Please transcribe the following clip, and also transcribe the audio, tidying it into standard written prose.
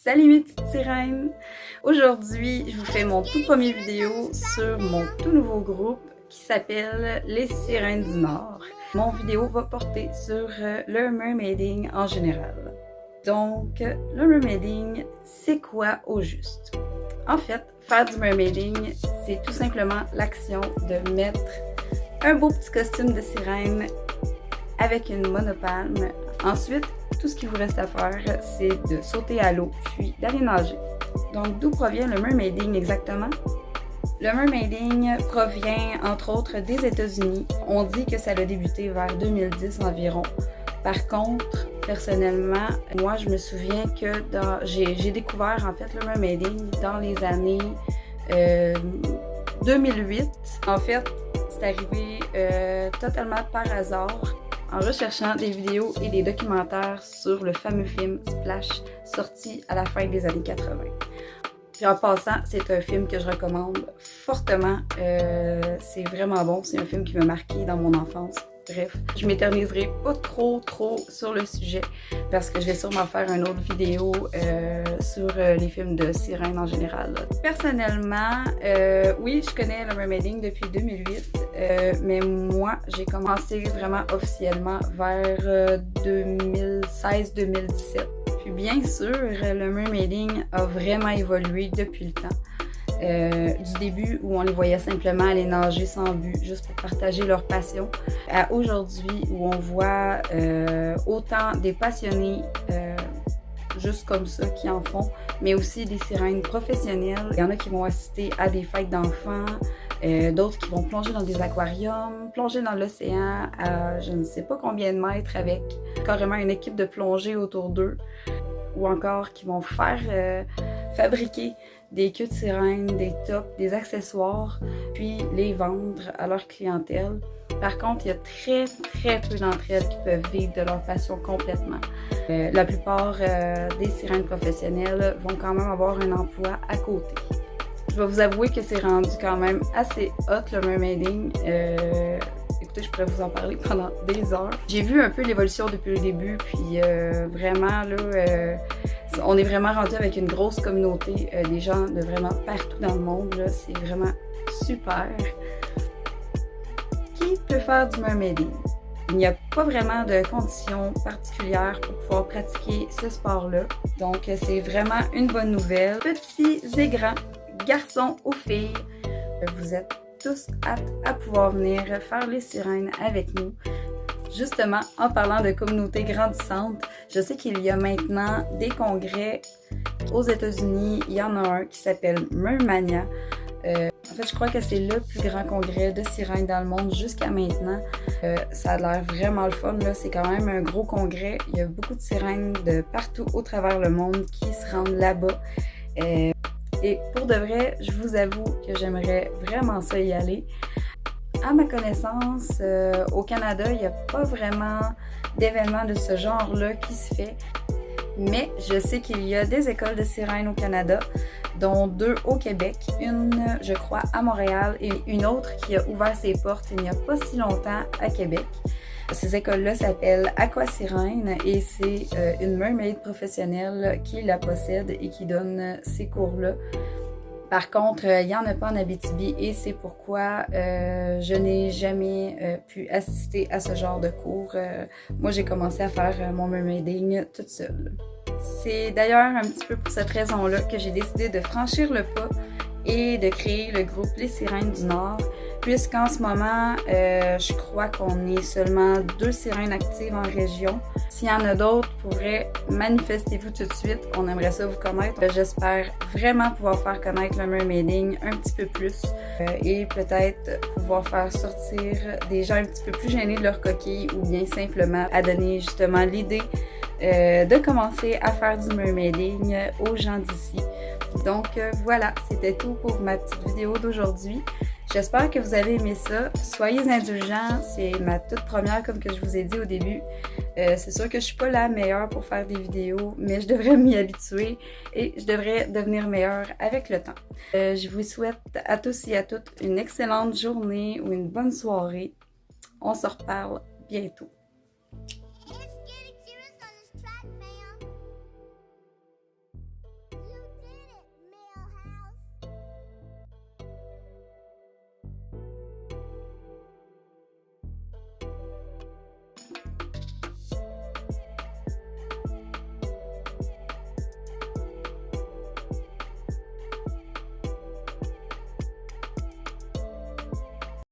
Salut mes petites sirènes! Aujourd'hui, je vous fais mon tout premier vidéo sur mon tout nouveau groupe qui s'appelle Les Sirènes du Nord. Mon vidéo va porter sur le mermaiding en général. Donc, le mermaiding, c'est quoi au juste? En fait, faire du mermaiding, c'est tout simplement l'action de mettre un beau petit costume de sirène avec une monopalme. Ensuite, tout ce qu'il vous reste à faire, c'est de sauter à l'eau, puis d'aller nager. Donc, d'où provient le mermaiding exactement? Le mermaiding provient, entre autres, des États-Unis. On dit que ça a débuté vers 2010 environ. Par contre, personnellement, moi, je me souviens que j'ai découvert, en fait, le mermaiding dans les années 2008. En fait, c'est arrivé totalement par hasard en recherchant des vidéos et des documentaires sur le fameux film Splash, sorti à la fin des années 80. Puis en passant, c'est un film que je recommande fortement. C'est vraiment bon, c'est un film qui m'a marqué dans mon enfance. Bref, je m'éterniserai pas trop sur le sujet parce que je vais sûrement faire une autre vidéo sur les films de sirènes en général. Personnellement, oui, je connais le mermaiding depuis 2008, mais moi, j'ai commencé vraiment officiellement vers 2016-2017. Puis bien sûr, le mermaiding a vraiment évolué depuis le temps. Du début où on les voyait simplement aller nager sans but, juste pour partager leur passion, à aujourd'hui où on voit autant des passionnés juste comme ça qui en font, mais aussi des sirènes professionnelles. Il y en a qui vont assister à des fêtes d'enfants, d'autres qui vont plonger dans des aquariums, plonger dans l'océan à je ne sais pas combien de mètres avec carrément une équipe de plongée autour d'eux, ou encore qui vont faire fabriquer des queues de sirène, des tops, des accessoires, puis les vendre à leur clientèle. Par contre, il y a très peu d'entre elles qui peuvent vivre de leur passion complètement. La plupart des sirènes professionnelles vont quand même avoir un emploi à côté. Je vais vous avouer que c'est rendu quand même assez hot le mermaiding. Écoutez, je pourrais vous en parler pendant des heures. J'ai vu un peu l'évolution depuis le début, puis vraiment là, on est vraiment rendu avec une grosse communauté, des gens de vraiment partout dans le monde. C'est vraiment super. Qui peut faire du mermaiding? Il n'y a pas vraiment de conditions particulières pour pouvoir pratiquer ce sport-là. Donc, c'est vraiment une bonne nouvelle. Petits et grands, garçons ou filles, vous êtes tous aptes à pouvoir venir faire les sirènes avec nous. Justement, en parlant de communauté grandissante, je sais qu'il y a maintenant des congrès aux États-Unis. Il y en a un qui s'appelle Mermania. En fait, je crois que c'est le plus grand congrès de sirènes dans le monde jusqu'à maintenant. Ça a l'air vraiment le fun, là. C'est quand même un gros congrès. Il y a beaucoup de sirènes de partout au travers le monde qui se rendent là-bas. Et pour de vrai, je vous avoue que j'aimerais vraiment ça y aller. À ma connaissance, au Canada, il n'y a pas vraiment d'événements de ce genre-là qui se fait. Mais je sais qu'il y a des écoles de sirènes au Canada, dont 2 au Québec, une, je crois, à Montréal et une autre qui a ouvert ses portes il n'y a pas si longtemps à Québec. Ces écoles-là s'appellent Aquasirène et c'est une mermaid professionnelle qui la possède et qui donne ces cours-là. Par contre, il n'y en a pas en Abitibi et c'est pourquoi je n'ai jamais pu assister à ce genre de cours. Moi, j'ai commencé à faire mon mermaiding toute seule. C'est d'ailleurs un petit peu pour cette raison-là que j'ai décidé de franchir le pas et de créer le groupe Les Sirènes du Nord, puisqu'en ce moment, je crois qu'on est seulement 2 sirènes actives en région. S'il y en a d'autres, pour vrai, manifestez-vous tout de suite. On aimerait ça vous connaître. J'espère vraiment pouvoir faire connaître le mermaiding un petit peu plus et peut-être pouvoir faire sortir des gens un petit peu plus gênés de leur coquille ou bien simplement à donner justement l'idée de commencer à faire du mermaiding aux gens d'ici. Donc voilà, c'était tout pour ma petite vidéo d'aujourd'hui. J'espère que vous avez aimé ça. Soyez indulgents, c'est ma toute première comme que je vous ai dit au début. C'est sûr que je suis pas la meilleure pour faire des vidéos, mais je devrais m'y habituer et je devrais devenir meilleure avec le temps. Je vous souhaite à tous et à toutes une excellente journée ou une bonne soirée. On se reparle bientôt.